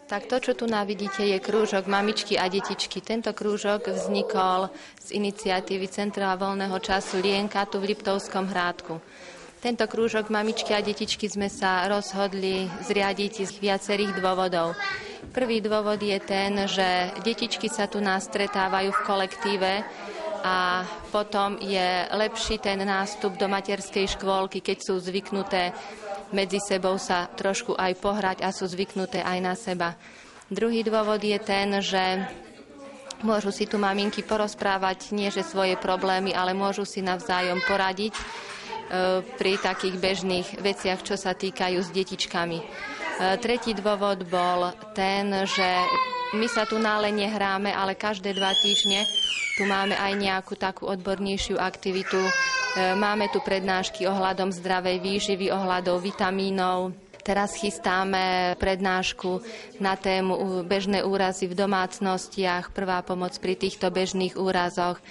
Tak to, čo tu vidíte, je krúžok Mamičky a detičky. Tento krúžok vznikol z iniciatívy Centra voľného času Lienka tu v Liptovskom Hrádku. Tento krúžok Mamičky a detičky sme sa rozhodli zriadiť z viacerých dôvodov. Prvý dôvod je ten, že detičky sa tu nás stretávajú v kolektíve a potom je lepší ten nástup do materskej škôlky, keď sú zvyknuté medzi sebou sa trošku aj pohrať a sú zvyknuté aj na seba. Druhý dôvod je ten, že môžu si tu maminky porozprávať nie že svoje problémy, ale môžu si navzájom poradiť pri takých bežných veciach, čo sa týkajú s detičkami. Tretí dôvod bol ten, že my sa tu nále nehráme, ale každé 2 týždne tu máme aj nejakú takú odbornejšiu aktivitu. Máme tu prednášky ohľadom zdravej výživy, ohľadom vitamínov. Teraz chystáme prednášku na tému bežné úrazy v domácnostiach, prvá pomoc pri týchto bežných úrazoch.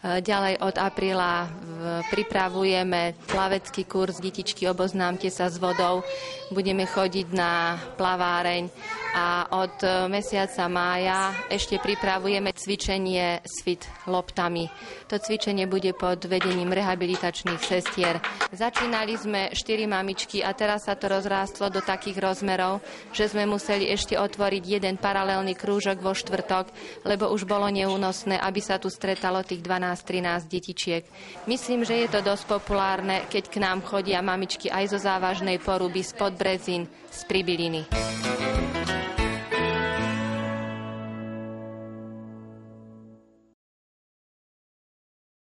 Ďalej od apríla pripravujeme plavecký kurz Detičky, oboznámte sa s vodou. Budeme chodiť na plaváreň a od mesiaca mája ešte pripravujeme cvičenie s fit loptami. To cvičenie bude pod vedením rehabilitačných sestier. Začínali sme 4 mamičky a teraz sa to rozrástlo do takých rozmerov, že sme museli ešte otvoriť jeden paralelný krúžok vo štvrtok, lebo už bolo neúnosné, aby sa tu stretalo tých 12-13 detičiek. Myslím, že je to dosť populárne, keď k nám chodia mamičky aj zo Závažnej Poruby, z Podbrezín, z Pribiliny.